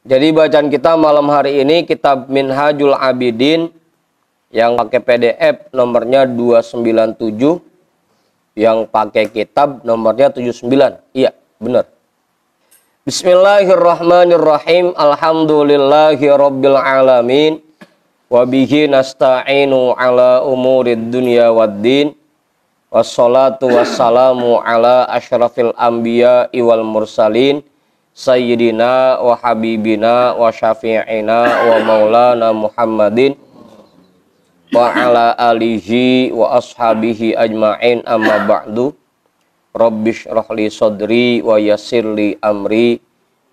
Jadi bacaan kita malam hari ini kitab Minhajul Abidin yang pakai PDF nomornya 297, yang pakai kitab nomornya 79. Iya, benar. Bismillahirrahmanirrahim. Alhamdulillahirabbil alamin. Wa bihi nasta'inu ala umurid dunya waddin. Wassalatu wassalamu ala asyrafil anbiya'i wal mursalin. Sayyidina wa habibina wa syafi'ina wa maulana Muhammadin wa ala alihi wa ashabihi ajma'in, amma ba'du. Rabbish rahli sadri wa yassirli amri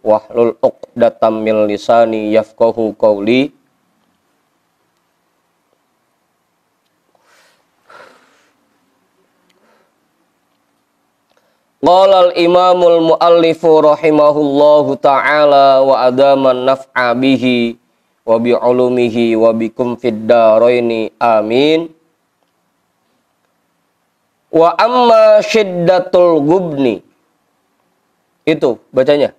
wahlul uqdatam min lisani yafqahu qawli. Qala al-imamul muallifu rahimahullahu ta'ala wa adaman naf'a bihi wa bi'ulumihi wa bikum fid daraini amin. Wa amma syiddatul gubni, itu bacanya,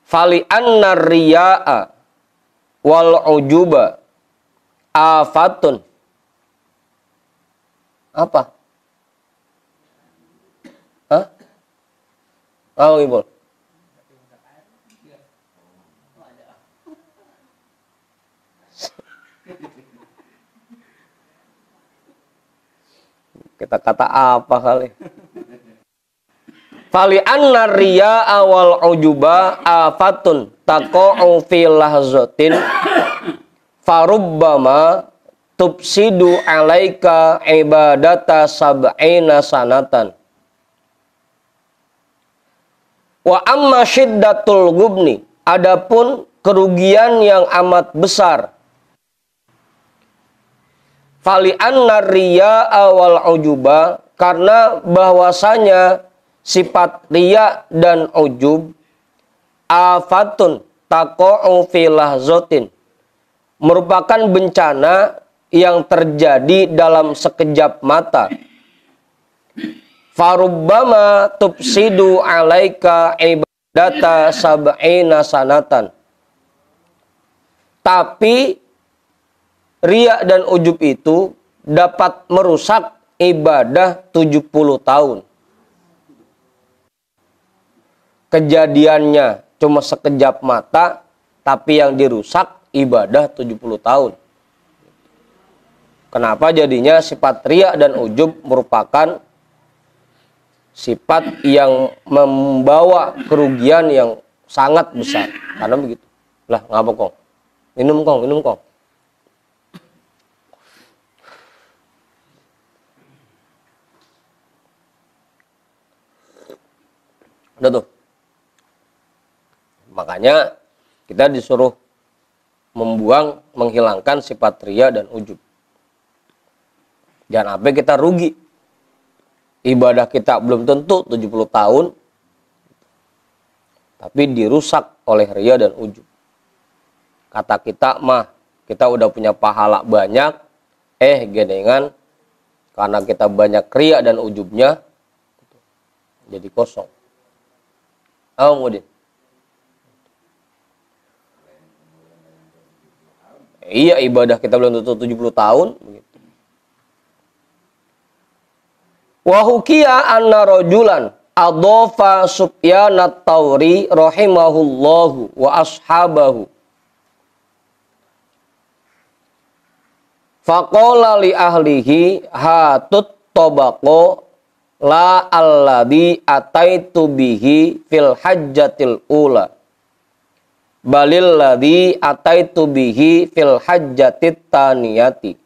fali anna riya'a wal ujuba afatun. Apa? Hah? Oh, Ibu. Kita kata apa kali? Fali anna riya'a wal ujuba afatun taqa'u fi lahzatin farubbama tubsidu alaika ibadata sab'ina sanatan. Wa amma syiddatul gubni, adapun kerugian yang amat besar. Fali anna riya'a wal ujuba, karena bahwasanya sifat riya dan ujub afatun taqa'u fi lahzatin, merupakan bencana yang terjadi dalam sekejap mata. Farubbama tubsidu alaika ibadata sab'ina sanatan. Tapi riya dan ujub itu dapat merusak ibadah 70 tahun. Kejadiannya cuma sekejap mata, tapi yang dirusak ibadah 70 tahun. Kenapa jadinya sifat riya dan ujub merupakan sifat yang membawa kerugian yang sangat besar? Karena begitu. Lah, ngapa kong? Minum kong. Udah tuh. Makanya kita disuruh membuang, menghilangkan sifat riya dan ujub. Jangan sampai kita rugi. Ibadah kita belum tentu 70 tahun, tapi dirusak oleh riya dan ujub. Kata kita mah, kita udah punya pahala banyak, gedengan karena kita banyak riya dan ujubnya, jadi kosong. Udin. Iya, ibadah kita belum tentu 70 tahun. Begitu. Wa hukiya anna rajulan adhafa Sufyan at-Tauri rahimahullahu wa ashabahu. Faqala li ahlihi hatut tabaqo la alladhi ataitu bihi fil hajjatil ula, balil ladhi ataitu bihi fil hajjatit taniyati.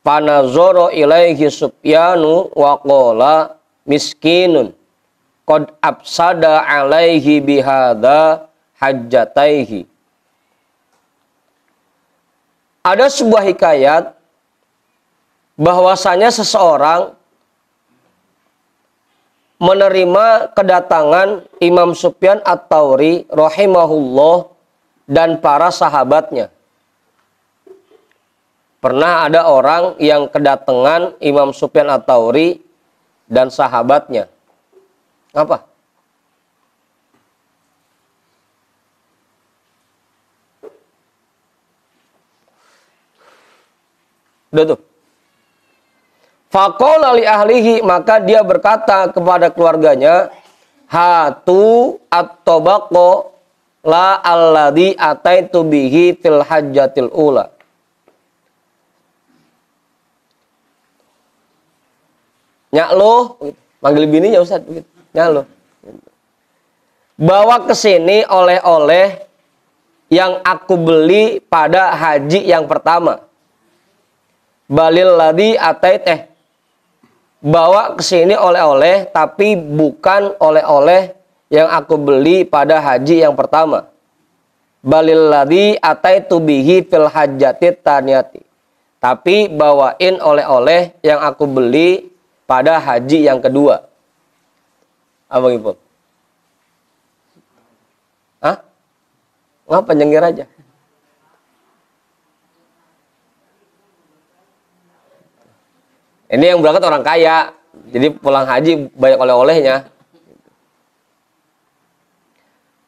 Panazoro ilaihi Sufyanu wa qala miskinun qad absada alaihi bihadza hajjataihi. Ada sebuah hikayat bahwasanya seseorang menerima kedatangan Imam Sufyan at-Tauri rahimahullah dan para sahabatnya. Pernah ada orang yang kedatangan Imam Sufyan at-Tauri dan sahabatnya. Apa? Udah tuh. Faqala li ahlihi, maka dia berkata kepada keluarganya, hatu at-tabaqo la alladhi ataitu bihi fil hajjatil ula. Nyak lo, manggil bininya Ustaz, nyak lo. Bawa ke sini oleh-oleh yang aku beli pada haji yang pertama. Balil ladhi atait bawa ke sini oleh-oleh, tapi bukan oleh-oleh yang aku beli pada haji yang pertama. Balil ladzi ataitu bihi fil hajjatit taniyati. Tapi bawain oleh-oleh yang aku beli pada haji yang kedua. Abang Ibu. Hah? Ngapa nyengir aja? Ini yang berangkat orang kaya, jadi pulang haji banyak oleh-olehnya.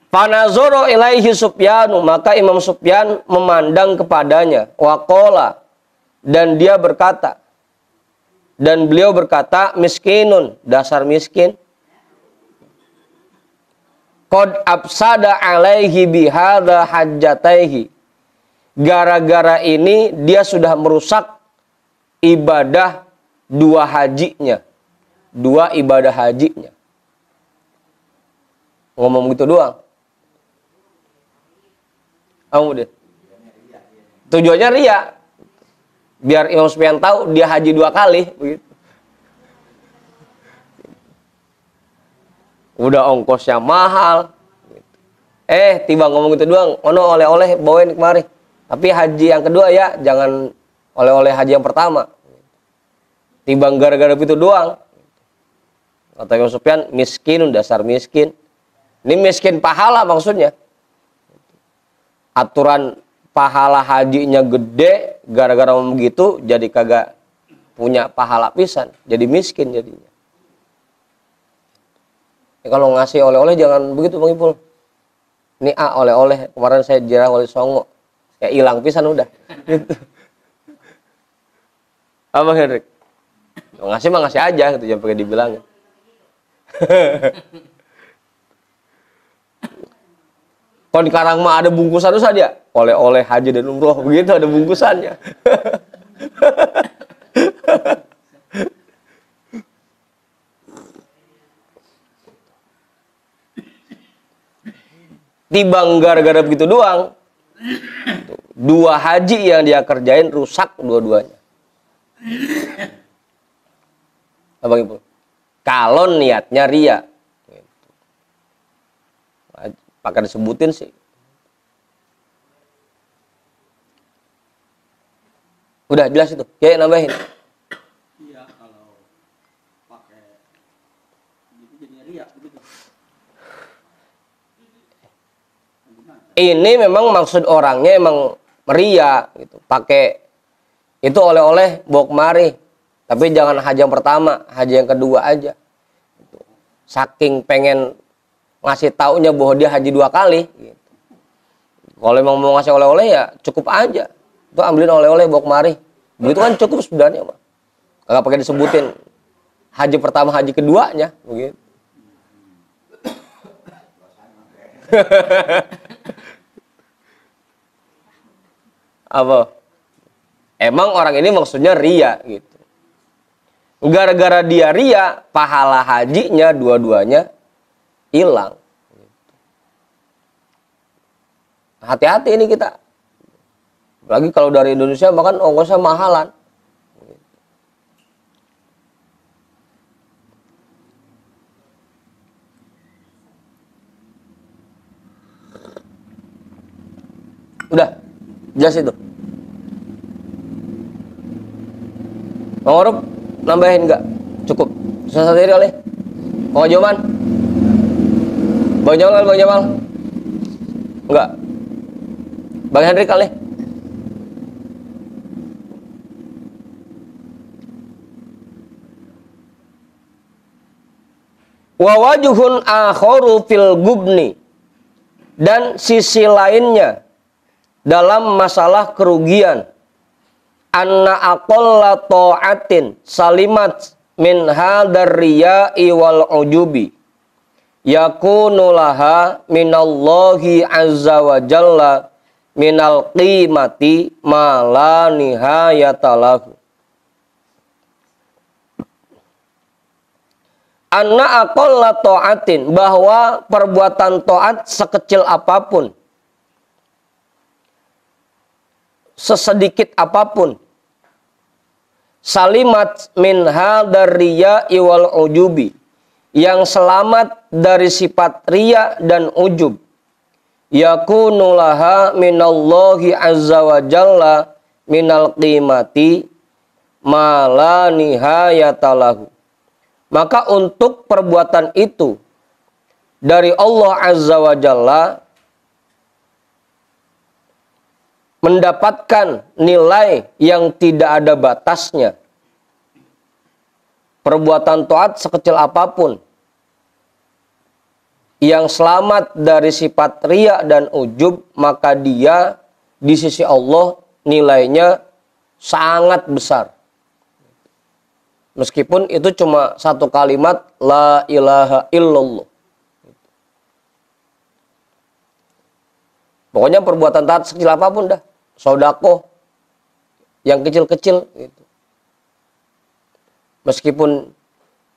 Fanazoro ilaihi Sufyanu, maka Imam Sufyan memandang kepadanya. Waqala, dan dia berkata, dan beliau berkata, miskinun, dasar miskin. Qad absada alaihi bihadza hajjataihi. Gara-gara ini dia sudah merusak ibadah dua hajinya, dua ibadah hajinya. Ngomong gitu doang. Deh. Tujuannya ria, biar Imam Sufyan tahu dia haji 2 kali, begitu. Udah ongkosnya mahal. Tiba ngomong gitu doang, ono oleh-oleh bawain kemari. Tapi haji yang kedua ya, jangan oleh-oleh haji yang pertama. Timbang gara-gara itu doang. Kata Imam Sufyan, miskin, dasar miskin. Ini miskin pahala maksudnya. Aturan pahala hajinya gede, gara-gara begitu jadi kagak punya pahala pisan. Jadi miskin jadinya. Kalau ngasih oleh-oleh jangan begitu Bang Ipul. Ini oleh-oleh, kemarin saya jarang oleh Songo. Ya hilang pisan udah. Gitu. Abang Hendrik? Ngasih mah ngasih aja gitu, jangan pakai dibilangin. Kalau di Karang mah ada bungkusan saja, oleh-oleh haji dan umroh begitu ada bungkusannya. Tibang gara-gara begitu doang, 2 haji yang dia kerjain rusak dua-duanya. Abang Ibu, kalau niatnya ria, pakai disebutin sih. Udah jelas itu, ya nambahin. Iya, kalau pakai gitu jadi ria begitu. Ini memang maksud orangnya emang ria gitu, pakai itu oleh-oleh bawa kemari. Tapi jangan haji yang pertama, haji yang kedua aja. Saking pengen ngasih taunya bahwa dia haji 2 kali. Gitu. Kalau emang mau ngasih oleh-oleh ya cukup aja. Itu ambilin oleh-oleh bawa kemari. Begitu kan cukup sebenarnya, Bang. Kagak pakai disebutin haji pertama, haji keduanya, begitu. Apa? Emang orang ini maksudnya ria gitu. Gara-gara dia ria, pahala hajinya dua-duanya hilang. Hati-hati ini kita. Apalagi kalau dari Indonesia makan ongkosnya mahalan. Udah, jelas itu. Bang Orub, nambahin enggak? Cukup. Susah sendiri oleh. Bang Joman? Bang Jamal? Enggak. Bang Hendrik kali. Wa wajuhun akharu fil gubni. Dan sisi lainnya dalam masalah kerugian. anna aqalla ta'atin salimat min hadzal riya'i wal ujubi yakunu laha minallahi azza wa jalla minal qimati ma la nihayata lahu. Anna aqalla ta'atin, bahwa perbuatan taat sekecil apapun, sesedikit apapun, salimat min hadzal riya'i wal ujubi, yang selamat dari sifat riya dan ujub, yakunu laha minallahi azza wa jalla minal qimati ma la nihayata lahu. Maka untuk perbuatan itu dari Allah azza wa jalla mendapatkan nilai yang tidak ada batasnya. Perbuatan taat sekecil apapun yang selamat dari sifat riya dan ujub, maka dia di sisi Allah nilainya sangat besar. Meskipun itu cuma satu kalimat la ilaha illallah. Pokoknya perbuatan taat sekecil apapun dah. Sodako yang kecil-kecil gitu. Meskipun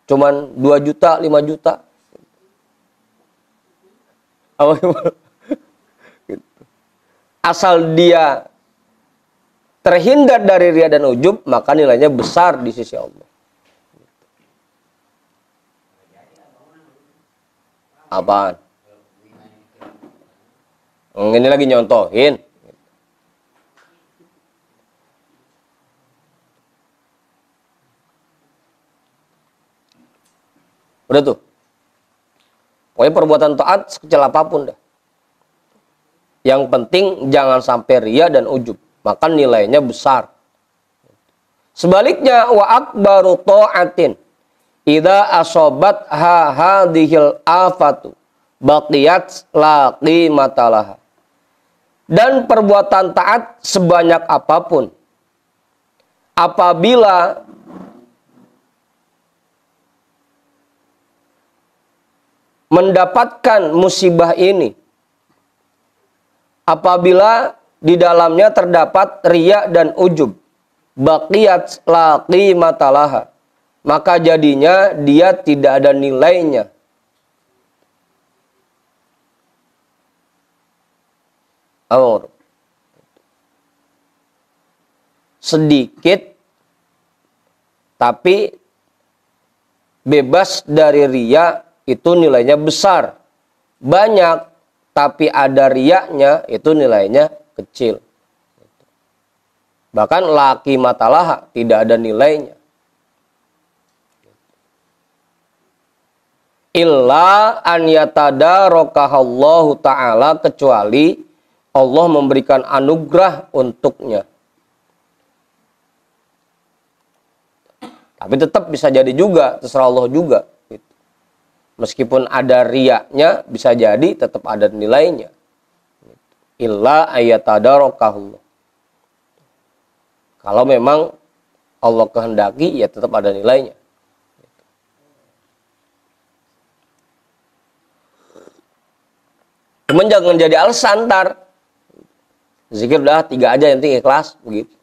cuman 2 juta, 5 juta. Asal dia terhindar dari riya dan ujub, maka nilainya besar di sisi Allah. Apaan? Ini lagi nyontohin. Udah tuh. Pokoknya perbuatan taat sekecil apapun dah. Yang penting jangan sampai riya dan ujub. Maka nilainya besar. Sebaliknya, wa akbaru ta'atin idza asobat hadhil afatu baqiyat la qimatalah. Dan perbuatan taat sebanyak apapun, apabila mendapatkan musibah ini, apabila di dalamnya terdapat riya dan ujub, baqiyat la qimatalah, maka jadinya dia tidak ada nilainya. Amor. Sedikit tapi bebas dari riya itu nilainya besar. Banyak tapi ada riyanya itu nilainya kecil. Bahkan laki matalah tidak ada nilainya. Illa an yatadarokahallahu ta'ala, kecuali Allah memberikan anugerah untuknya. Tapi tetap bisa jadi juga, terserah Allah juga. Meskipun ada riyanya, bisa jadi tetap ada nilainya. Illa ayatadarokahallah. Kalau memang Allah kehendaki, ya tetap ada nilainya. Cuman jangan jadi alasan ntar. Zikir udah 3 aja, yang penting ikhlas, begitu.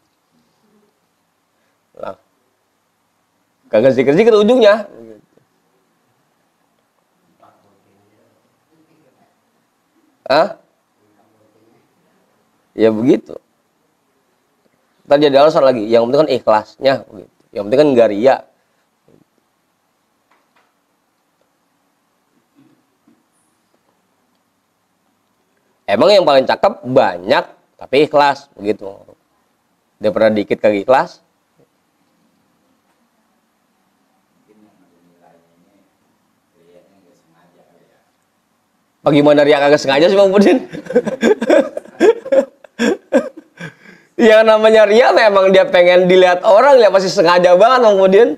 Nah, kagak zikir-zikir ujungnya. Hah? Ya begitu. Ntar jadi alasan lagi. Yang penting kan ikhlasnya, begitu. Yang penting kan enggak riya. Emang yang paling cakep banyak tapi ikhlas, begitu. Daripada dikit kagak ikhlas. Bagaimana riya kagak sengaja sih Bang Pudin? Yang namanya riya memang dia pengen dilihat orang, ya pasti sengaja banget Bang Pudin.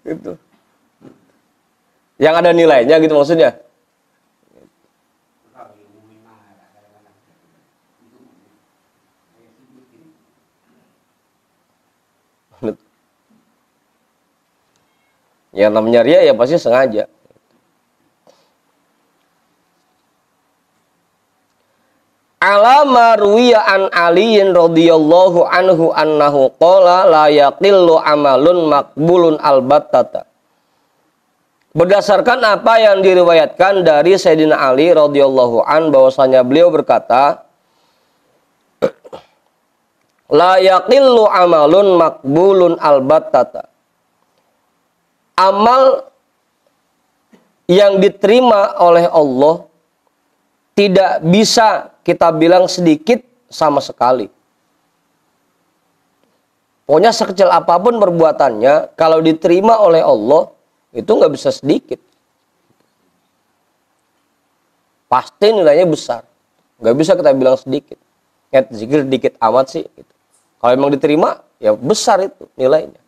Gitu. Yang ada nilainya gitu maksudnya. Yang namanya ria ya pasti sengaja. Alama ruwiya an aliyin radhiyallahu anhu annahu qala la yaqillu amalun maqbulun albattata. Berdasarkan apa yang diriwayatkan dari Sayyidina Ali radhiyallahu an bahwasanya beliau berkata, la yaqillu amalun maqbulun albattata. Amal yang diterima oleh Allah tidak bisa kita bilang sedikit sama sekali. Pokoknya sekecil apapun perbuatannya, kalau diterima oleh Allah, itu nggak bisa sedikit. Pasti nilainya besar. Nggak bisa kita bilang sedikit. Zikir dikit amat sih. Gitu. Kalau memang diterima, ya besar itu nilainya.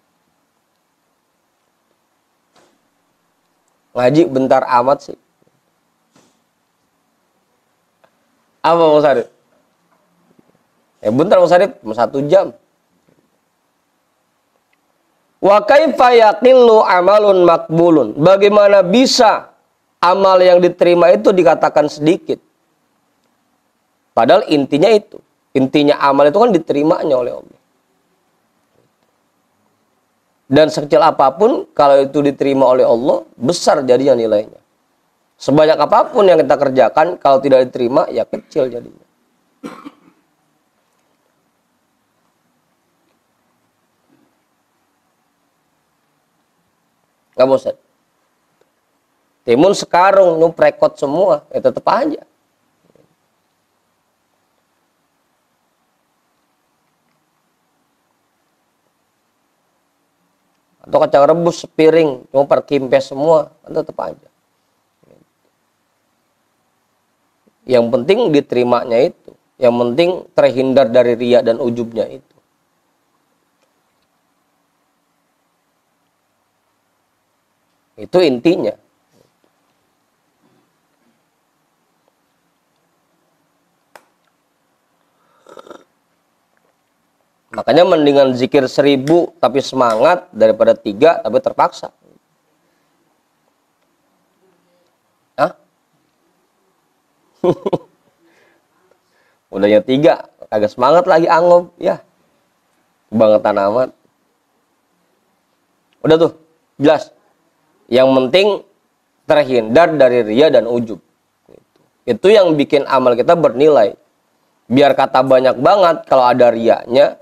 Ngaji bentar amat sih. Apa Mas Arif? Ya bentar Mas Arif, 1 jam. Wa kaifa yaqillu amalun maqbulun? Bagaimana bisa amal yang diterima itu dikatakan sedikit? Padahal intinya itu. Intinya amal itu kan diterimanya oleh Allah. Dan sekecil apapun kalau itu diterima oleh Allah, besar jadinya nilainya. Sebanyak apapun yang kita kerjakan, kalau tidak diterima, ya kecil jadinya. Nggak bosan. Timun sekarung, nyuprekot semua, ya tetap aja. Atau kacang rebus sepiring, nyuper kimpes semua, kan tetap aja. Yang penting diterimanya itu. Yang penting terhindar dari riya dan ujubnya itu. Itu intinya. Makanya mendingan zikir 1000 tapi semangat daripada 3 tapi terpaksa. Hah? Udahnya 3 agak semangat lagi angob ya. Kebangetan amat. Udah tuh, jelas. Yang penting terhindar dari riya dan ujub. Itu yang bikin amal kita bernilai. Biar kata banyak banget, kalau ada riyanya,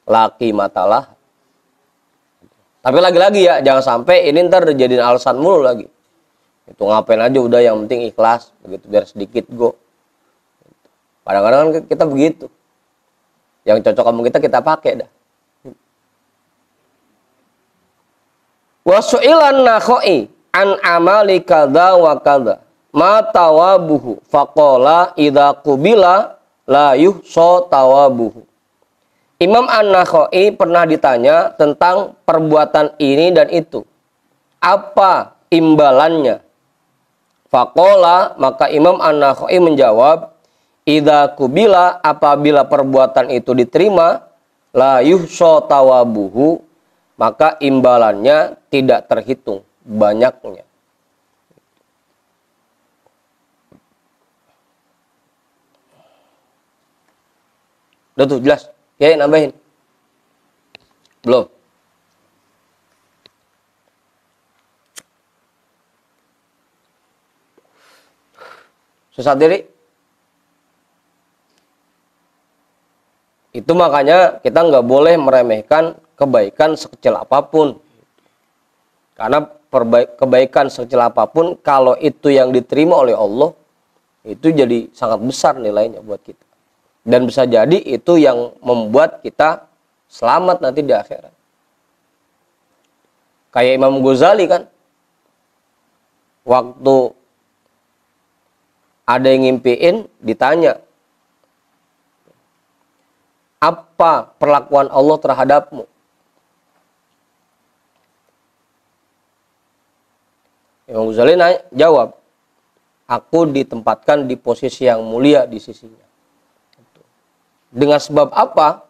laki matalah. Tapi lagi-lagi ya, jangan sampai ini ntar jadiin alasan mulu lagi. Itu ngapain aja udah, yang penting ikhlas, begitu biar sedikit go. Kadang-kadang kan kita begitu. Yang cocok sama kita pakai dah. Wasu'ilan nakhoi an amali kadza wa kadza ma tawabuhu faqala idza qubila la yuhsa tawabuhu. Imam An-Nakhai pernah ditanya tentang perbuatan ini dan itu. Apa imbalannya? Faqala, maka Imam An-Nakhai menjawab, idza qubila, apabila perbuatan itu diterima, la yuhsa tawabuhu, maka imbalannya tidak terhitung banyaknya. Udah tuh jelas. Ya, nambahin. Belum. Susah diri. Itu makanya kita nggak boleh meremehkan kebaikan sekecil apapun. Karena kebaikan sekecil apapun, kalau itu yang diterima oleh Allah, itu jadi sangat besar nilainya buat kita. Dan bisa jadi itu yang membuat kita selamat nanti di akhirat. Kayak Imam Ghazali kan, waktu ada yang ngimpiin, ditanya, apa perlakuan Allah terhadapmu? Imam Ghazali jawab, aku ditempatkan di posisi yang mulia di sisinya. Dengan sebab apa?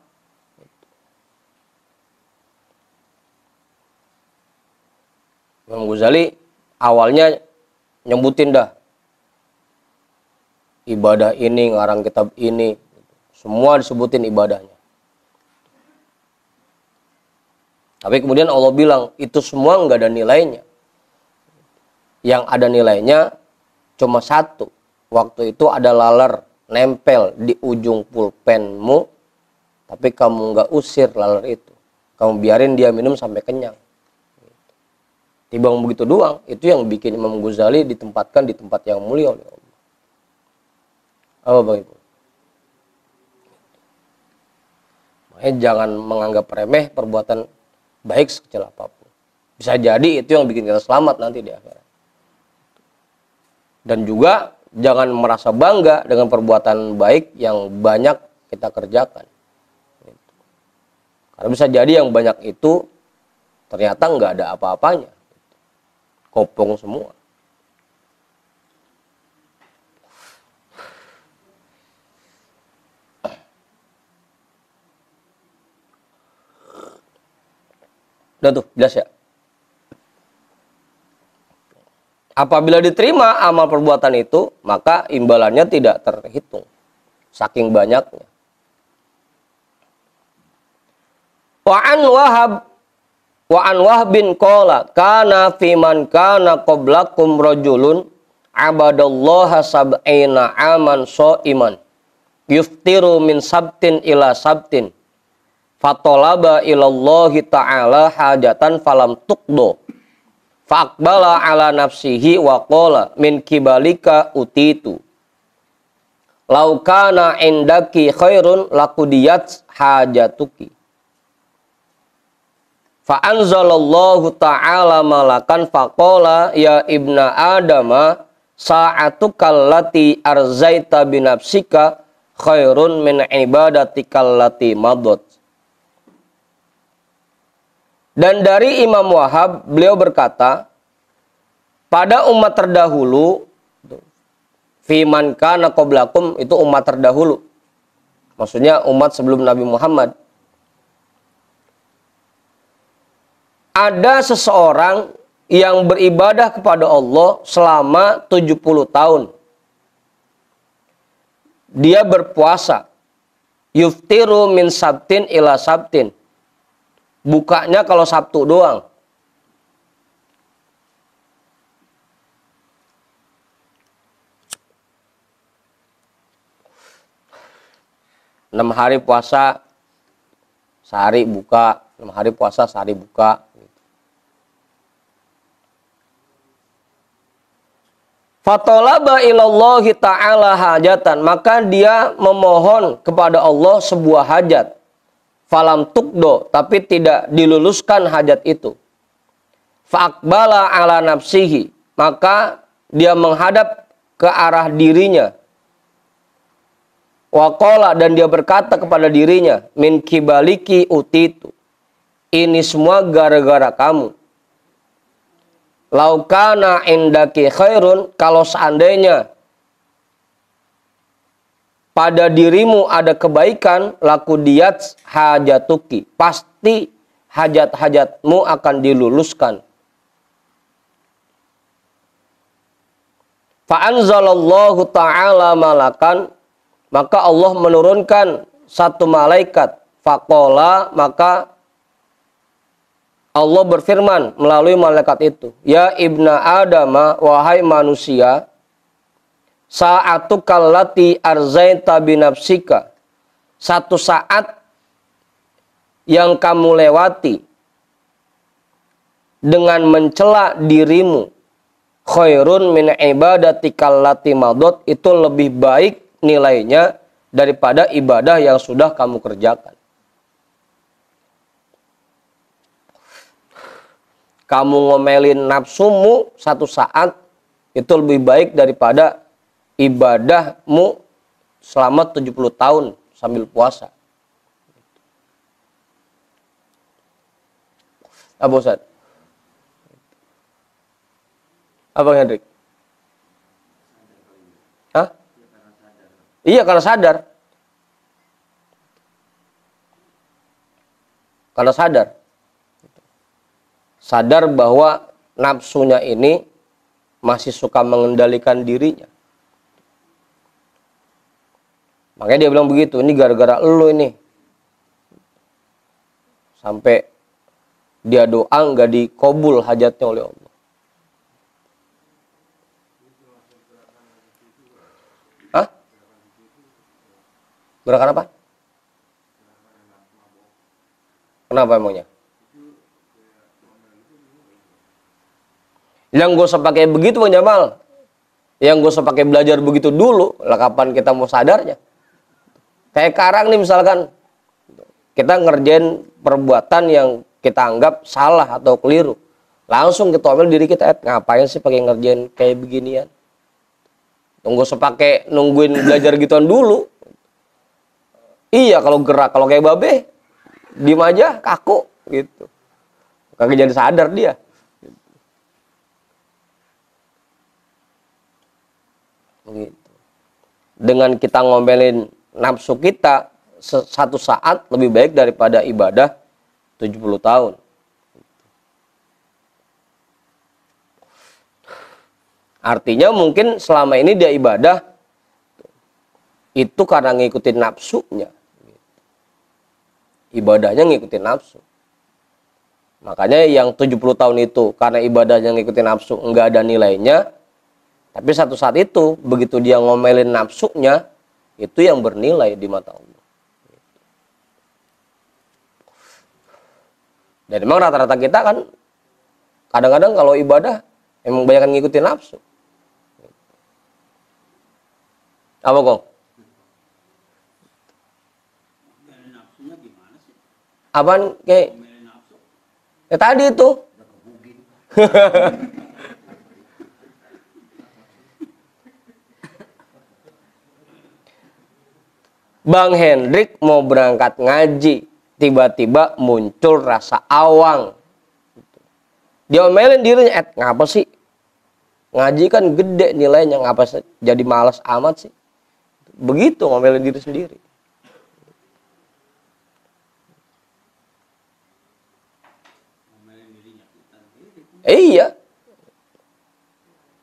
Imam Ghazali awalnya nyebutin dah ibadah ini, ngarang kitab ini, semua disebutin ibadahnya. Tapi kemudian Allah bilang itu semua nggak ada nilainya. Yang ada nilainya cuma satu. Waktu itu ada laler nempel di ujung pulpenmu, tapi kamu nggak usir laler itu. Kamu biarin dia minum sampai kenyang. Timbang begitu doang, itu yang bikin Imam Ghazali ditempatkan di tempat yang mulia oleh Allah. Apa Bang Ibu? Makanya jangan menganggap remeh perbuatan baik sekecil apapun. Bisa jadi itu yang bikin kita selamat nanti di akhirat. Dan juga jangan merasa bangga dengan perbuatan baik yang banyak kita kerjakan. Karena bisa jadi yang banyak itu ternyata nggak ada apa-apanya. Kopong semua. Udah tuh, jelas ya? Apabila diterima amal perbuatan itu, maka imbalannya tidak terhitung. Saking banyaknya. Wa an Wahbin qala kana fiman kana qablakum rajulun abadallaha sab'ina aman sha'iman yuftiru min sabtin ila sabtin fatolaba ilallahi ta'ala hajatan falam tuqdo fa'aqbala ala nafsihi wa qala min kibalika utitu laukana indaki khairun lakudiyat hajatuki fa'anzalallahu ta'ala malakan faqala ya ibna adama sa'atukal lati arzaita binafsika khairun min ibadatikal lati madot. Dan dari Imam Wahab, beliau berkata, pada umat terdahulu, fiman kana qablakum, itu umat terdahulu. Maksudnya umat sebelum Nabi Muhammad. Ada seseorang yang beribadah kepada Allah selama 70 tahun. Dia berpuasa. Yuftiru min sabtin ila sabtin. Bukanya kalau Sabtu doang. Enam hari puasa, sehari buka. 6 hari puasa, sehari buka. Fatolaba ilallahi ta'ala hajatan. Maka dia memohon kepada Allah sebuah hajat. Falam tukdo, tapi tidak diluluskan hajat itu. Fa'akbala ala nafsihi, maka dia menghadap ke arah dirinya. Waqala, dan dia berkata kepada dirinya, min kibaliki utitu. Ini semua gara-gara kamu. Laukana indaki khairun, kalau seandainya pada dirimu ada kebaikan, laku diyat hajatuki. Pasti hajat-hajatmu akan diluluskan. Fa'anzalallahu ta'ala malakan. Maka Allah menurunkan satu malaikat. Faqala, maka Allah berfirman melalui malaikat itu. Ya ibna adama, wahai manusia. Sa'atukal lati arzaita binafsika. Satu saat yang kamu lewati dengan mencela dirimu, khairun min ibadatikal lati madot, itu lebih baik nilainya daripada ibadah yang sudah kamu kerjakan. Kamu ngomelin nafsumu satu saat, itu lebih baik daripada ibadahmu selama 70 tahun sambil puasa. Apa Ustaz? Apa Hendrik? Hah? Iya, karena sadar. Karena sadar. Sadar bahwa nafsunya ini masih suka mengendalikan dirinya. Makanya dia bilang begitu, ini gara-gara elu ini. Sampai dia doa nggak dikabul hajatnya oleh Allah. Hah? Gerakan apa? Kenapa emangnya? Yang gue usah pakai begitu Bang Jamal. Yang gue usah pakai belajar begitu dulu. Lah kapan kita mau sadarnya? Kayak sekarang nih misalkan. Kita ngerjain perbuatan yang kita anggap salah atau keliru. Langsung kita omel diri kita. Ngapain sih pakai ngerjain kayak beginian? Tunggu sepakai nungguin belajar gituan dulu. Iya kalau gerak. Kalau kayak babe. Diem aja kaku gitu. Kagak jadi sadar dia. Begitu. Dengan kita ngomelin nafsu kita satu saat lebih baik daripada ibadah 70 tahun. Artinya mungkin selama ini dia ibadah itu karena ngikutin nafsunya. Ibadahnya ngikutin nafsu. Makanya yang 70 tahun itu karena ibadahnya ngikutin nafsu enggak ada nilainya. Tapi satu saat itu, begitu dia ngomelin nafsunya, itu yang bernilai di mata Allah. Dan memang rata-rata kita kan, kadang-kadang kalau ibadah, emang banyak ngikutin nafsu. Apa kok? Ngomelin nafsunya gimana sih? Apaan kayak? Ngomelin nafsu. Ya tadi itu. Bang Hendrik mau berangkat ngaji, tiba-tiba muncul rasa awang. Dia omelin dirinya, ngapa sih? Ngaji kan gede nilainya, ngapa sih jadi malas amat sih? Begitu ngomelin diri sendiri. Ngomelin dirinya kita sendiri. Iya.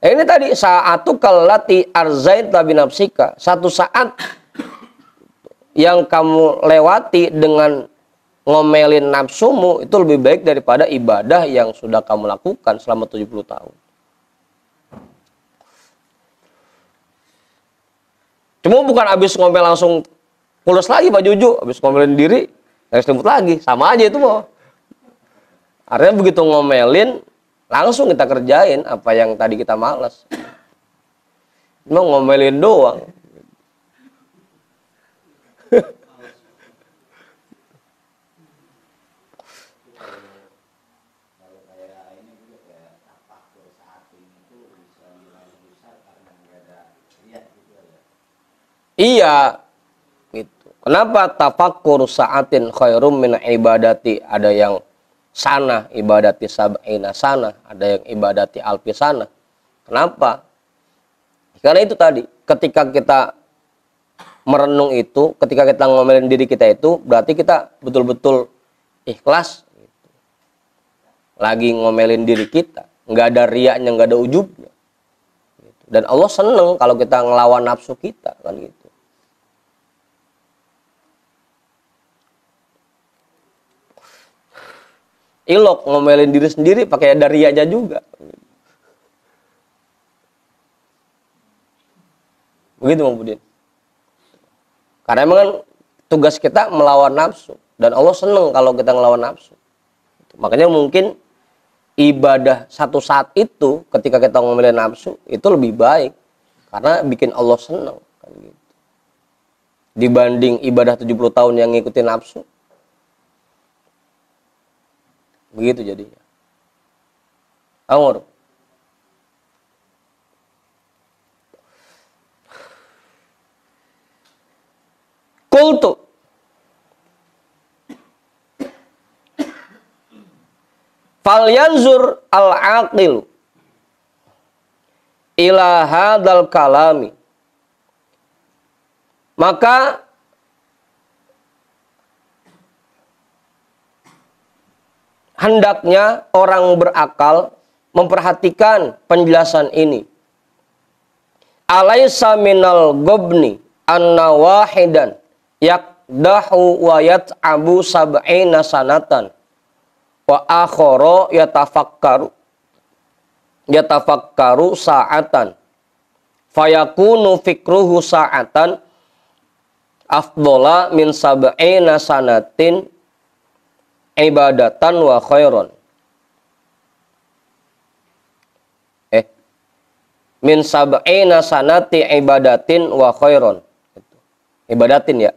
Ini tadi saatu kallati arzaita binafsika. Satu saat yang kamu lewati dengan ngomelin nafsumu itu lebih baik daripada ibadah yang sudah kamu lakukan selama 70 tahun. Cuma bukan abis ngomel langsung pulas lagi Pak Juju, abis ngomelin diri, harus selimut lagi, sama aja itu mau. Artinya begitu ngomelin, langsung kita kerjain apa yang tadi kita malas. Cuma ngomelin doang. Iya, gitu. Kenapa tafakkur sa'atin khairum min ibadati? Ada yang sana ibadati sab'ina sana, ada yang ibadati alfi sana. Kenapa? Karena itu tadi, ketika kita merenung itu, ketika kita ngomelin diri kita itu, berarti kita betul-betul ikhlas. Gitu. Lagi ngomelin diri kita, nggak ada riaknya, nggak ada ujubnya. Gitu. Dan Allah seneng kalau kita ngelawan nafsu kita, kan gitu. Ilok ngomelin diri sendiri pakai ada riaknya juga. Begitu Bang Budin. Karena emang kan tugas kita melawan nafsu. Dan Allah seneng kalau kita ngelawan nafsu. Makanya mungkin ibadah satu saat itu ketika kita ngomelin nafsu itu lebih baik. Karena bikin Allah seneng. Kan gitu. Dibanding ibadah 70 tahun yang ngikutin nafsu. Begitu jadinya. Amor. Qultu. Falyanzur al-aqil ila hadzal kalami. Maka hendaknya orang berakal memperhatikan penjelasan ini. Alaysa minal gobni anna wahidan yakdahu wa yat'abu sab'ina sanatan wa akhara yatafakkaru sa'atan fayakunu fikruhu sa'atan afdola min sab'ina sanatin ibadatan wa khairon. Min sab'ina sanati ibadatin wa khairon. Ibadatin ya.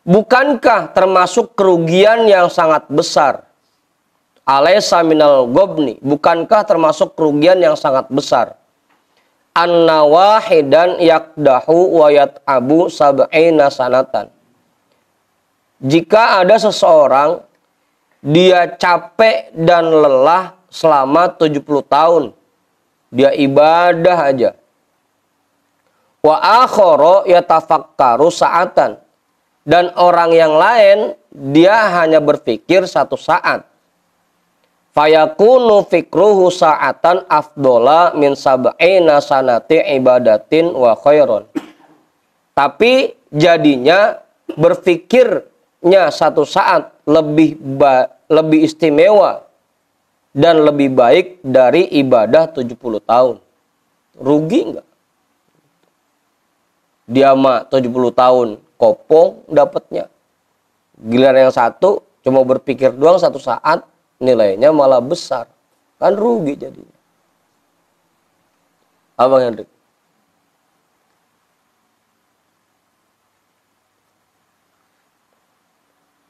Bukankah termasuk kerugian yang sangat besar? Alaysa minal gobni. Bukankah termasuk kerugian yang sangat besar? Anna wahidan yakdahu wa yat'abu sab'ina sanatan. Jika ada seseorang, dia capek dan lelah selama 70 tahun. Dia ibadah aja. Wa akhara yatafakkaru sa'atan. Dan orang yang lain, dia hanya berpikir 1 saat. Fayakunu fikruhu sa'atan afdola min sab'ina sanati ibadatin wa khairon. Tapi jadinya berpikirnya 1 saat lebih istimewa dan lebih baik dari ibadah 70 tahun. Rugi enggak? Dia mah 70 tahun kopong dapatnya. Giliran yang satu cuma berpikir doang 1 saat, nilainya malah besar. Kan rugi jadinya. Abang Hendrik.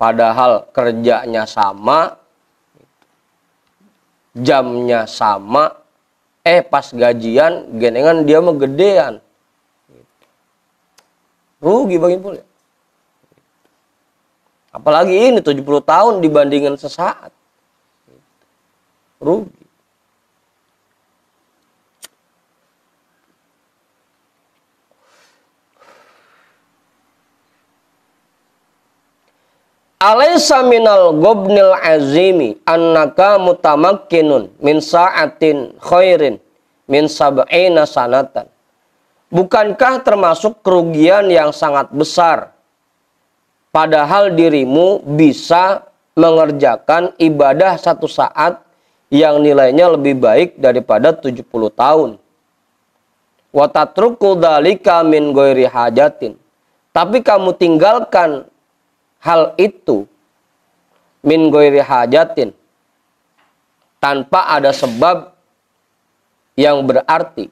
Padahal kerjanya sama, jamnya sama, pas gajian genengan dia mah gedean. Rugi bagi pula. Apalagi ini 70 tahun dibandingkan sesaat. Rugi. Alaysa minal gobnil azimi annaka mutamakkinun min sa'atin khairin min sab'ina sanatan. Bukankah termasuk kerugian yang sangat besar, padahal dirimu bisa mengerjakan ibadah 1 saat yang nilainya lebih baik daripada 70 tahun. Wa tatruku dzalika min ghairi hajatin. Tapi kamu tinggalkan hal itu min ghairi hajatin, tanpa ada sebab yang berarti.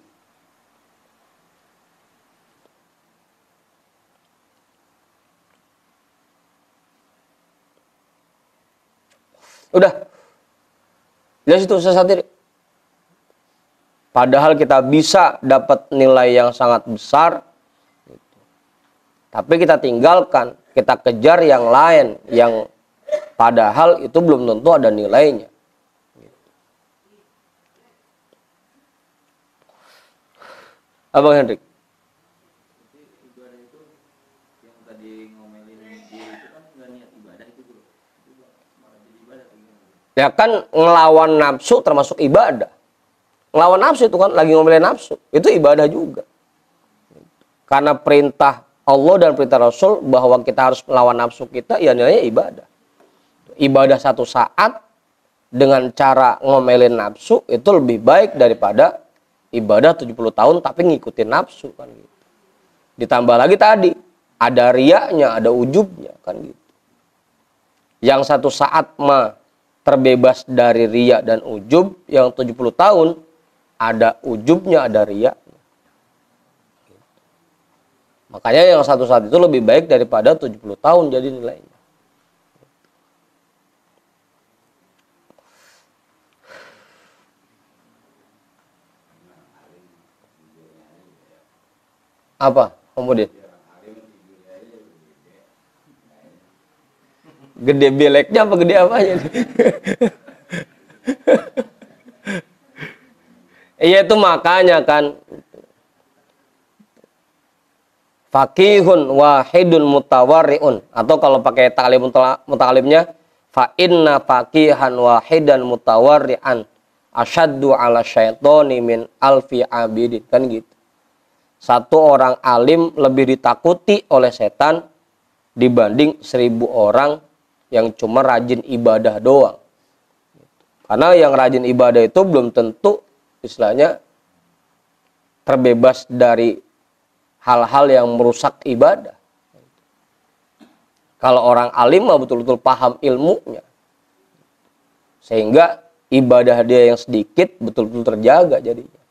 Udah. Jelas itu sesat. Padahal kita bisa dapat nilai yang sangat besar, tapi kita tinggalkan, kita kejar yang lain, yang padahal itu belum tentu ada nilainya. Abang Hendrik. Ya kan ngelawan nafsu termasuk ibadah. Ngelawan nafsu itu kan lagi ngomelin nafsu, itu ibadah juga. Karena perintah Allah dan perintah Rasul bahwa kita harus melawan nafsu kita, ya nilainya ibadah. Ibadah 1 saat dengan cara ngomelin nafsu itu lebih baik daripada ibadah 70 tahun tapi ngikutin nafsu kan gitu. Ditambah lagi tadi ada riyanya, ada ujubnya kan gitu. Yang 1 saat mah terbebas dari riya dan ujub, yang 70 tahun ada ujubnya, ada riya. Makanya yang 1 saat itu lebih baik daripada 70 tahun jadi nilainya. Apa kemudian? Gede beleknya apa gede apanya? Iya itu makanya kan faqihun wahidun mutawarriun, atau kalau pakai ta'lim mutakalimnya fa inna faqihan wahidan mutawarrian asyaddu ala syaitoni min alfi abidin, kan gitu. Satu orang alim lebih ditakuti oleh setan dibanding 1000 orang yang cuma rajin ibadah doang. Karena yang rajin ibadah itu belum tentu istilahnya terbebas dari hal-hal yang merusak ibadah. Kalau orang alim mah betul-betul paham ilmunya, sehingga ibadah dia yang sedikit betul-betul terjaga jadinya.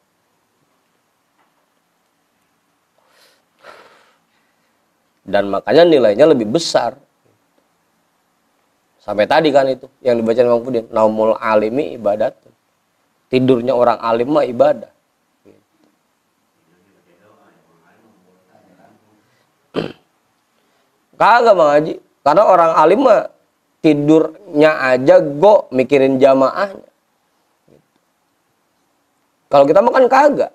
Dan makanya nilainya lebih besar. Sampai tadi kan itu yang dibaca Imam Pudin, naumul alimi ibadat. Tidurnya orang alim mah ibadah. Kagak Bang Haji, karena orang alim mah tidurnya aja go mikirin jamaahnya. Kalau kita mah kan kagak.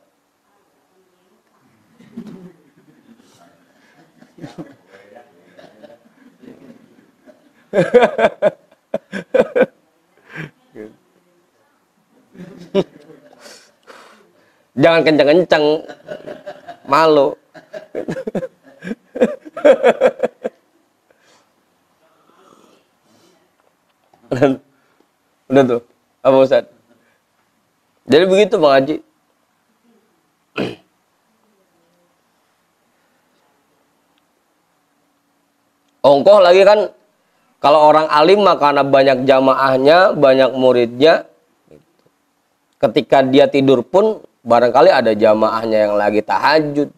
Jangan kenceng-kenceng, malu. Udah tuh, apa Ustaz? Jadi begitu Bang Haji. Ongkoh lagi kan, kalau orang alim mah karena banyak jamaahnya, banyak muridnya, ketika dia tidur pun barangkali ada jamaahnya yang lagi tahajud,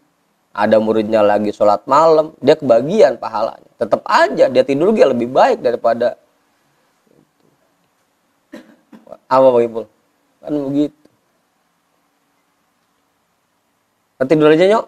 ada muridnya lagi sholat malam, dia kebagian pahalanya. Tetap aja dia tidur dia lebih baik daripada apa Bang Ipul? Kan begitu. Tidur aja nyok.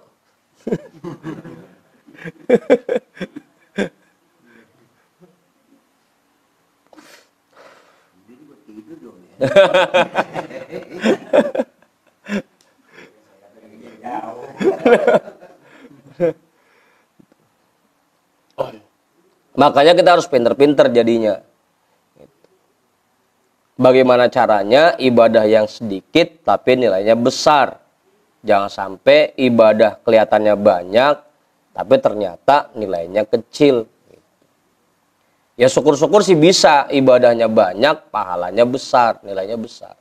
Makanya kita harus pinter-pinter jadinya. Bagaimana caranya ibadah yang sedikit tapi nilainya besar. Jangan sampai ibadah kelihatannya banyak tapi ternyata nilainya kecil. Ya syukur-syukur sih bisa ibadahnya banyak, pahalanya besar, nilainya besar.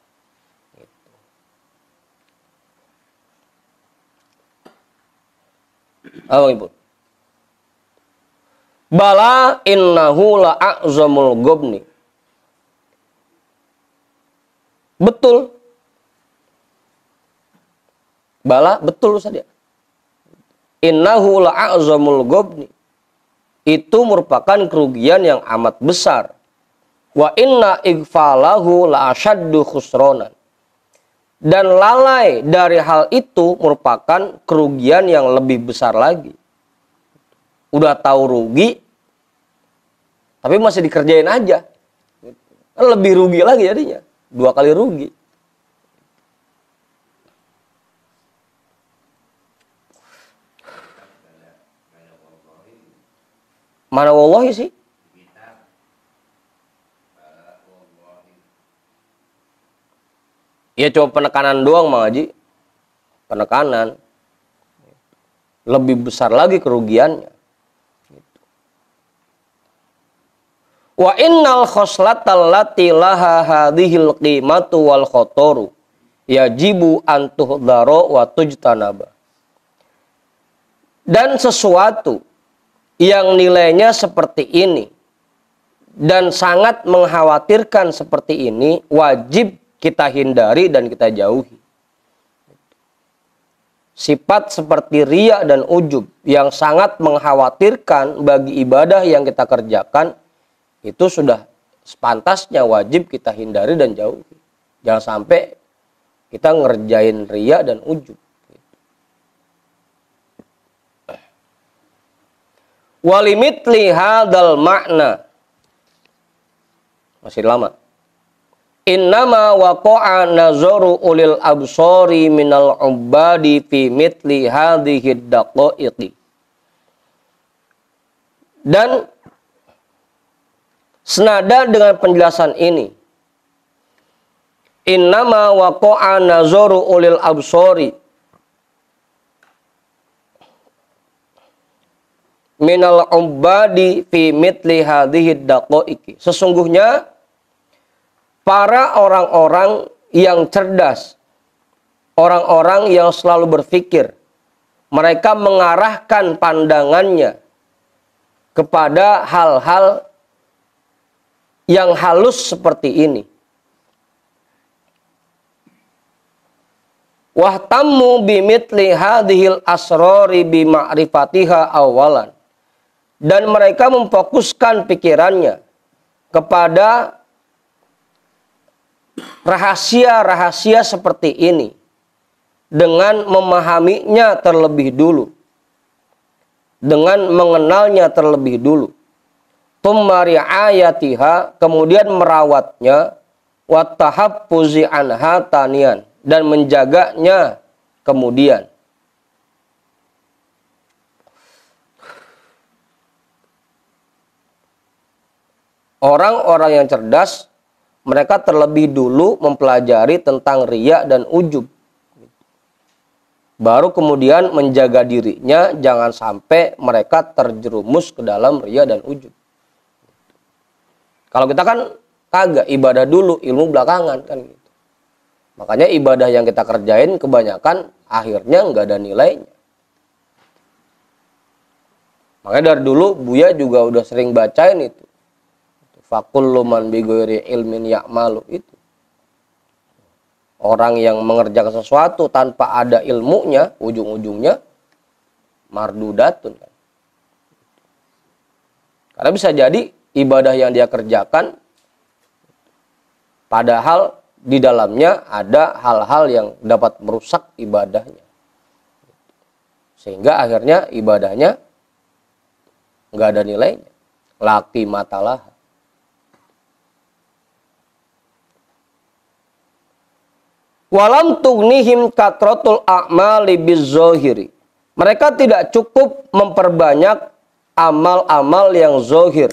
Oh, Ibu. Bala innahu la'azamul gobni. Betul. Bala, betul Ustaz ya. Innahu la'azamul gobni. Itu merupakan kerugian yang amat besar. Wa inna igfalahu la'asyaddu khusronan. Dan lalai dari hal itu merupakan kerugian yang lebih besar lagi. Udah tahu rugi, tapi masih dikerjain aja. Lebih rugi lagi jadinya. 2 kali rugi. Mana wallahi sih? Ya cuma penekanan doang Mang Haji. Penekanan. Lebih besar lagi kerugiannya. Wa innal khoslatal lati laha hadhil qimatu wal khotoru yajibu an tuhdhara wa tujtanaba. Dan sesuatu yang nilainya seperti ini dan sangat mengkhawatirkan seperti ini wajib kita hindari dan kita jauhi. Sifat seperti riya dan ujub yang sangat mengkhawatirkan bagi ibadah yang kita kerjakan itu sudah sepantasnya wajib kita hindari dan jauhi. Jangan sampai kita ngerjain riya dan ujub. Walimitli hadal makna. Masih lama. Innama waqa'a nazaru ulil absori minal ubadi fi mitli hadhihi daqaiqi. Dan senada dengan penjelasan ini, innama waqa'a nazaru ulil absori minal ubadi fi mitli hadhihi daqaiki. Sesungguhnya para orang-orang yang cerdas, orang-orang yang selalu berpikir, mereka mengarahkan pandangannya kepada hal-hal yang halus seperti ini. Wahtammu bimitli hadhil asrori bima'rifatiha awalan. Dan mereka memfokuskan pikirannya kepada rahasia-rahasia seperti ini dengan memahaminya terlebih dulu, dengan mengenalnya terlebih dulu. Tsumma ri'ayatiha, kemudian merawatnya, wa tahaffuzi anha tanian, dan menjaganya kemudian. Orang-orang yang cerdas, mereka terlebih dulu mempelajari tentang riya dan ujub. Baru kemudian menjaga dirinya, jangan sampai mereka terjerumus ke dalam riya dan ujub. Kalau kita kan kagak, ibadah dulu, ilmu belakangan kan gitu. Makanya ibadah yang kita kerjain kebanyakan akhirnya nggak ada nilainya. Makanya dari dulu Buya juga udah sering bacain itu. Fakullu man bighairi ilmin ya'malu itu. Orang yang mengerjakan sesuatu tanpa ada ilmunya, ujung-ujungnya mardudatun kan. Karena bisa jadi ibadah yang dia kerjakan padahal di dalamnya ada hal-hal yang dapat merusak ibadahnya. Sehingga akhirnya ibadahnya nggak ada nilainya. Laki matalah. Walam tughnihim katratul a'mali bizohiri. Mereka tidak cukup memperbanyak amal-amal yang zohir.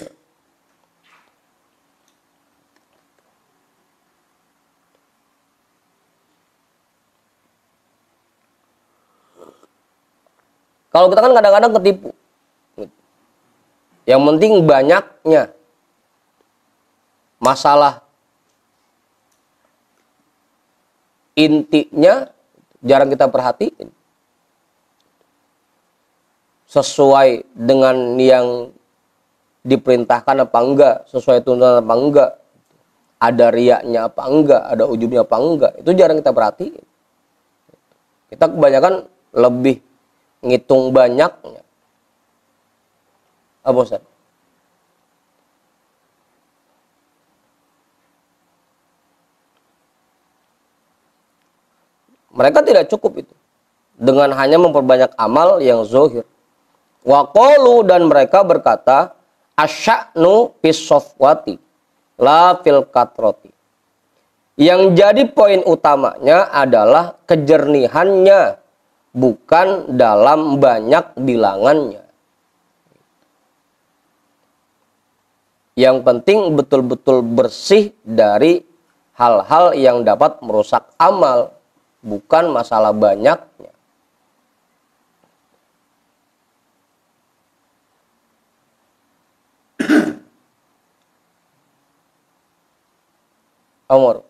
Kalau kita kan kadang-kadang ketipu. Yang penting banyaknya. Masalah intinya jarang kita perhatiin. Sesuai dengan yang diperintahkan apa enggak, sesuai tuntunan apa enggak, ada riyaknya apa enggak, ada ujubnya apa enggak, itu jarang kita perhatiin. Kita kebanyakan lebih ngitung banyaknya. Apa Ustaz? Mereka tidak cukup itu dengan hanya memperbanyak amal yang zohir. Wa qalu, dan mereka berkata, asya'nu fis safwati la fil katroti. Yang jadi poin utamanya adalah kejernihannya, bukan dalam banyak bilangannya. Yang penting betul-betul bersih dari hal-hal yang dapat merusak amal, bukan masalah banyaknya. Umar.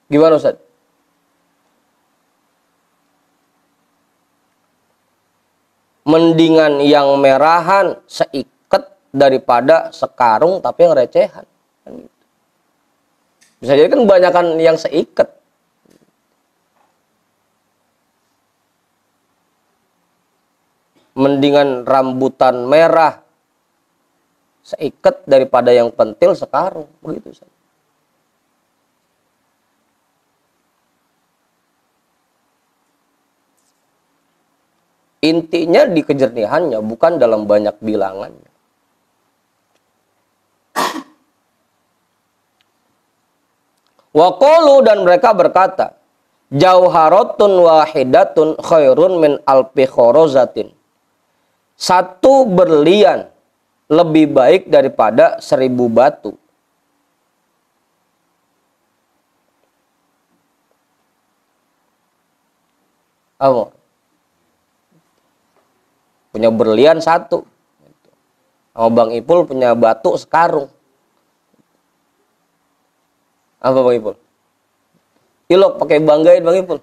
Gimana Ustaz? Mendingan yang merahan seikat daripada sekarung tapi yang recehan. Bisa jadi kan kebanyakan yang seikat. Mendingan rambutan merah seikat daripada yang pentil sekarung. Begitu Ustaz. Intinya di kejernihannya, bukan dalam banyak bilangannya. Wa qalu, dan mereka berkata, Jauharatun wahidatun khairun min alfi khorozatin. Satu berlian lebih baik daripada 1000 batu. Apa? Punya berlian satu. Sama Bang Ipul punya batu sekarung. Apa Bang Ipul? Ilok pakai banggain Bang Ipul.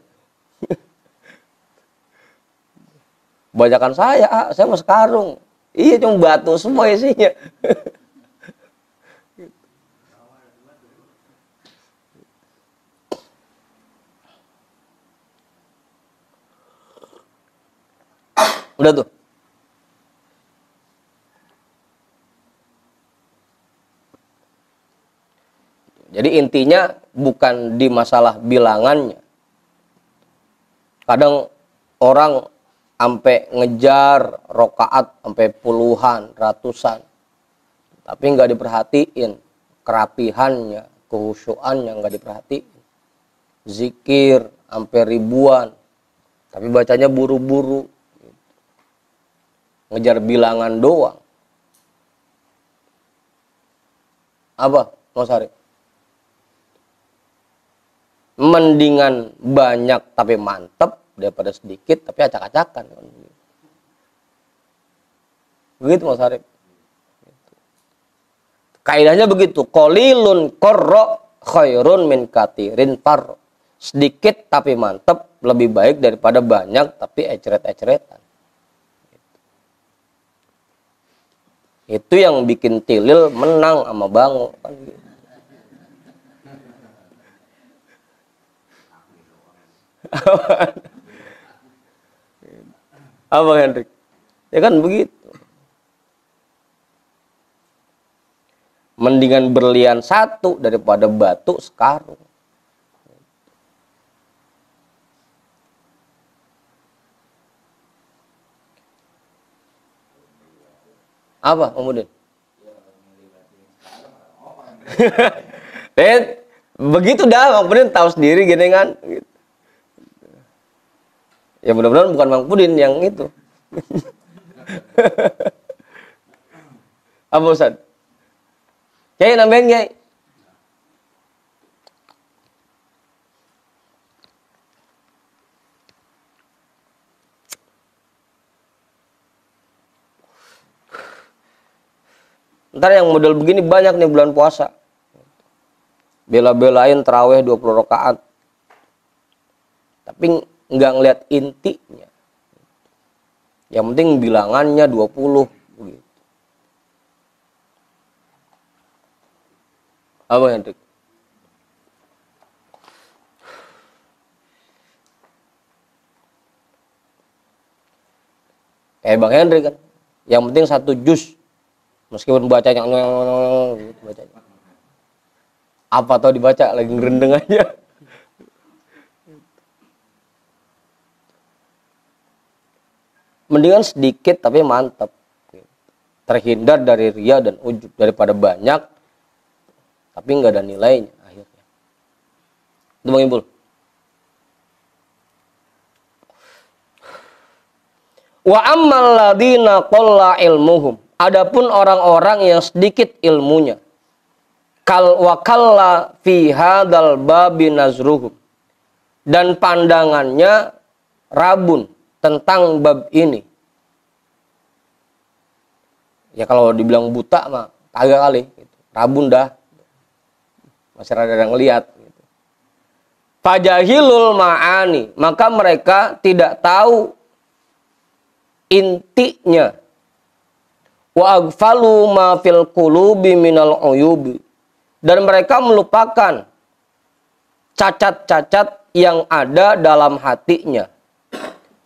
Banyakan saya mau sekarung. Iya cuma batu semua isinya. Udah tuh. Jadi intinya bukan di masalah bilangannya. Kadang orang sampai ngejar rokaat sampai puluhan, ratusan. Tapi nggak diperhatiin kerapihannya, kehusuannya nggak diperhatiin. Zikir sampai ribuan. Tapi bacanya buru-buru. Ngejar bilangan doang. Apa, Mas Hari? Mendingan banyak tapi mantep daripada sedikit tapi acak-acakan. Begitu Mas Arif. Kaidahnya begitu. Qalilun qarra khairun min katirin farra. Sedikit tapi mantep lebih baik daripada banyak tapi ecret-ecretan. Itu yang bikin Tilil menang sama Bango kan gitu. Apa Hendrik? Ya kan begitu. Mendingan berlian satu daripada batu sekarung. Apa kemudian? Begitu dah, Bang Pudin tahu sendiri gini kan. Gitu. Ya mudah-mudahan bukan Bang Pudin yang itu. Apa Ustaz? Kiai nambahin Kiai. Ntar yang model begini banyak nih bulan puasa. Bela-belain tarawih 20 rakaat. Tapi nggak ngeliat intinya. Yang penting bilangannya 20 begitu. Apa Hendrik? Kayak Bang Hendrik kan. Yang penting 1 juz. Meskipun bacanya gitu bacanya. Apa tau dibaca lagi ngerendeng aja. Mendingan sedikit tapi mantap. Terhindar dari ria dan ujub daripada banyak tapi nggak ada nilainya akhirnya. Itu Bang Imbul. Wa ammal ladina qalla ilmuhum. Adapun orang-orang yang sedikit ilmunya. Kal wa kalla fi hadzal babi nazruhum. Dan pandangannya rabun tentang bab ini. Ya kalau dibilang buta mah kagak kali gitu. Rabun dah. Masih rada ngelihat gitu. Fajahilul ma'ani, maka mereka tidak tahu intinya. Wa aghfalu ma fil qulubi minal uyubi, dan mereka melupakan cacat-cacat yang ada dalam hatinya.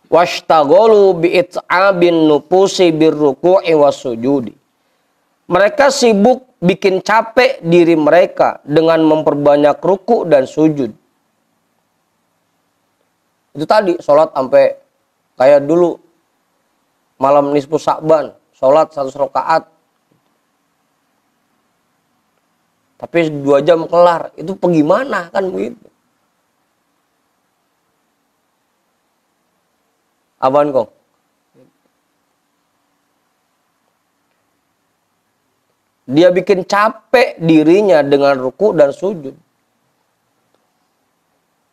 Washtaghalu bi it'abin nufusi birruku'i wasujudi, mereka sibuk bikin capek diri mereka dengan memperbanyak ruku dan sujud. Itu tadi sholat sampai kayak dulu malam nisfu Sa'ban, sholat 100 rakaat. Tapi 2 jam kelar, itu bagaimana kan begitu. Apaan kong? Dia bikin capek dirinya dengan ruku dan sujud.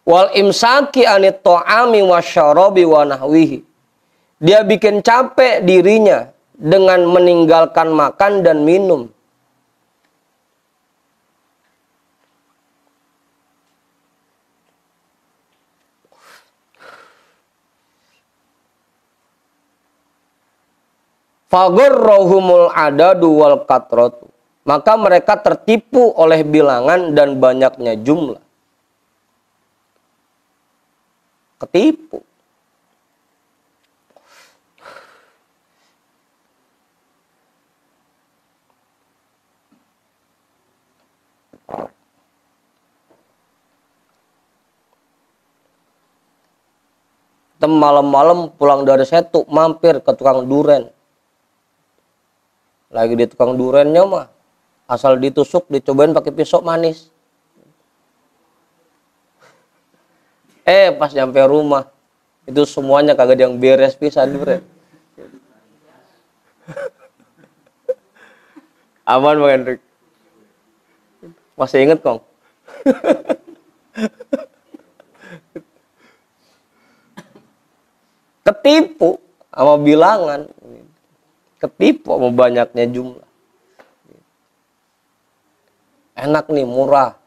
Wal imsaki anit ta'ami wasyarabi wa nahwihi. Dia bikin capek dirinya dengan meninggalkan makan dan minum. Fagharrahumul adadu wal katratu. Maka mereka tertipu oleh bilangan dan banyaknya jumlah. Ketipu. Malam-malam pulang dari setu mampir ke tukang duren. Lagi di tukang durennya mah asal ditusuk dicobain pakai pisau manis. Pas nyampe rumah itu semuanya kagak ada yang beres pisan duren. Aman Bang Hendrik? Masih inget Kong? Ketipu sama bilangan. Ketipu sama banyaknya jumlah. Enak nih, murah.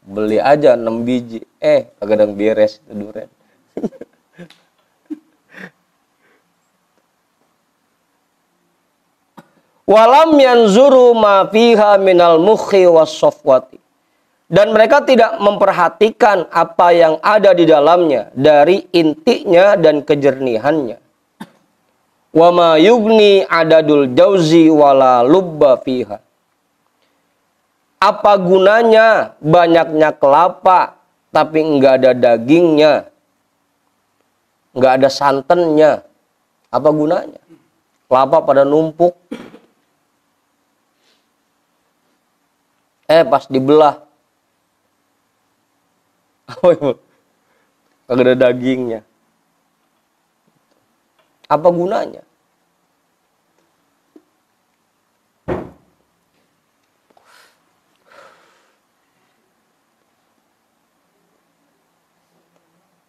Beli aja 6 biji. Kagak ada yang beres itu duren. Walam yanzuru ma fiha minal mukhi was safwati. Dan mereka tidak memperhatikan apa yang ada di dalamnya dari intinya dan kejernihannya. Wa ma yugni adadul jauzi wala lubba fiha. Apa gunanya banyaknya kelapa tapi enggak ada dagingnya, enggak ada santannya? Apa gunanya? Kelapa pada numpuk. Pas dibelah, kagak ada dagingnya. Apa gunanya?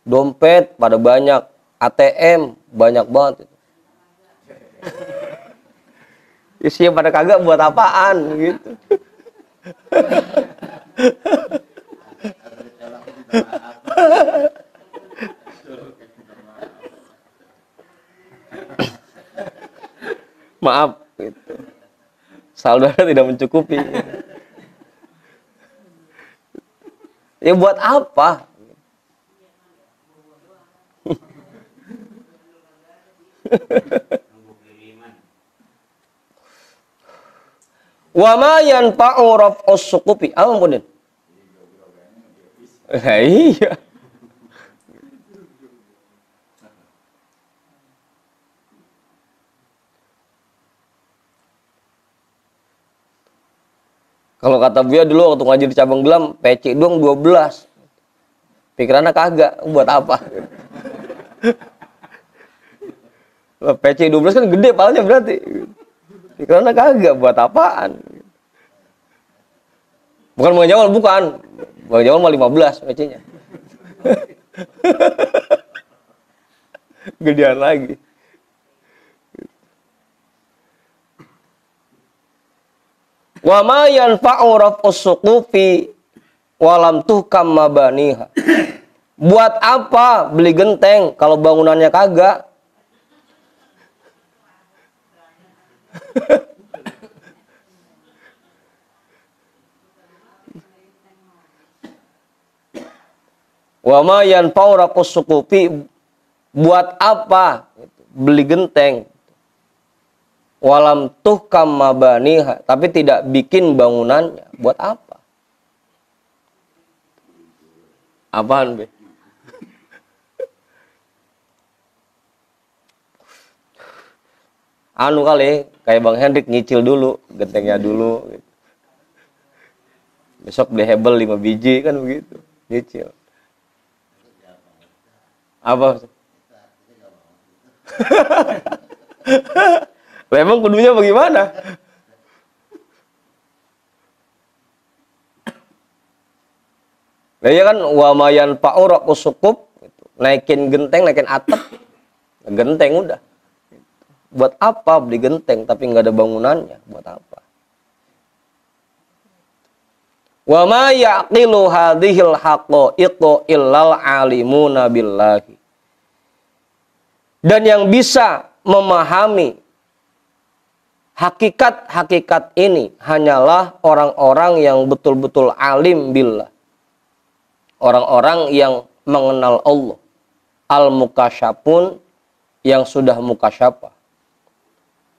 Dompet pada banyak, ATM banyak banget. Isinya pada kagak buat apaan gitu. Maaf gitu. Saldo tidak mencukupi. Ya buat apa? Wa ma yanfa'u raf'us suqufi. Apa kemudian? Iya. Kalau kata Buya dulu waktu ngaji di cabang gelam, PC doang 12. Pikirannya kagak, buat apa? PC 12 kan gede palanya berarti. Pikirannya kagak, buat apaan? Bukan Bang Jamal, bukan. Bang Jamal mah 15 PC-nya. Gedean lagi. Wa ma yanfa'u raf'us suqufi wa lam tuhkam mabaniha. Buat apa beli genteng kalau bangunannya kagak? Wa ma yanfa'u raf'us suqufi. Buat apa beli genteng? Walam tuhkam mabaniha, tapi tidak bikin bangunannya. Buat apa? Apaan, Be? Anu kali, kayak Bang Hendrik nyicil dulu, gentengnya dulu. Gitu. Besok beli hebel 5 biji, kan begitu. Nyicil. Apa? Lah emang kudunya bagaimana? Lah ya kan wa mayan fa'ura usukup gitu. Naikin genteng, naikin atap. Genteng udah. Buat apa beli genteng tapi nggak ada bangunannya? Buat apa? Wa ma yaqilu hadhil haqaiqu illal alimuna billahi. Dan yang bisa memahami hakikat-hakikat ini hanyalah orang-orang yang betul-betul alim billah. Orang-orang yang mengenal Allah. Al-mukasyafun, yang sudah mukasyafah.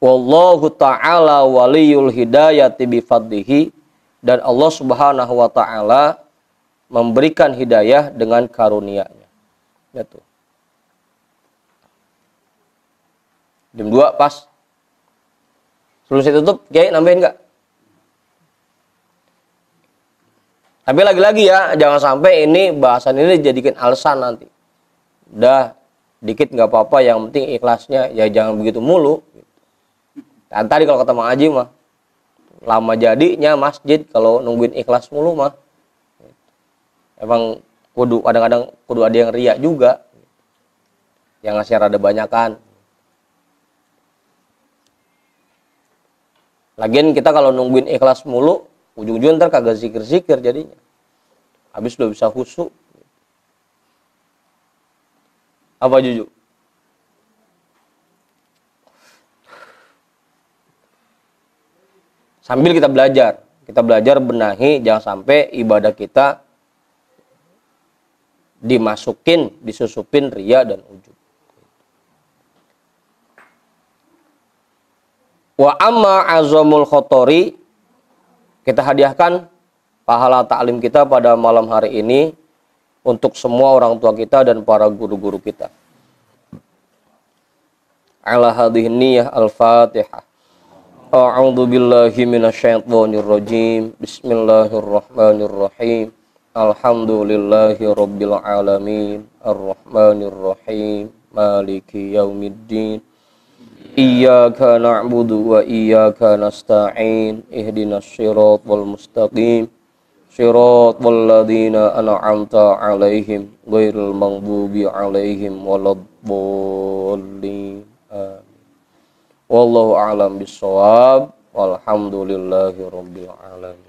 Wallahu ta'ala waliyul hidayati bifadlihi. Dan Allah subhanahu wa ta'ala memberikan hidayah dengan karunia-Nya. Gitu. Jam 2 pas. Sebelum saya tutup, Kiai nambahin nggak? Tapi lagi-lagi ya, jangan sampai ini bahasan ini dijadikan alasan nanti. Udah, dikit nggak apa-apa, yang penting ikhlasnya, ya jangan begitu mulu. Dan tadi kalau kata Mang Haji mah, lama jadinya masjid kalau nungguin ikhlas mulu mah. Emang kudu, kadang-kadang kudu ada yang riak juga. Yang ngasih rada banyakan. Lagian kita kalau nungguin ikhlas mulu, ujung-ujungnya ntar kagak zikir-zikir jadinya. Habis udah bisa khusyuk. Apa Juju? Sambil kita belajar benahi, jangan sampai ibadah kita dimasukin, disusupin ria dan ujub. Wa amma azamul khotori, kita hadiahkan pahala ta'lim kita pada malam hari ini untuk semua orang tua kita dan para guru-guru kita. Ala hadhihi niyyah al-Fatihah. A'udzu billahi minasyaitonir rajim. Bismillahirrahmanirrahim. Alhamdulillahi rabbil alamin. Arrahmanir rahim. Maliki yaumiddin. Iyyaka na'budu wa iyyaka nasta'in. Ihdinas siratal mustaqim. Siratal ladzina an'amta 'alaihim ghairil maghdubi 'alaihim waladdallin. Amin. Wallahu a'lam bissawab. Walhamdulillahi rabbil alamin.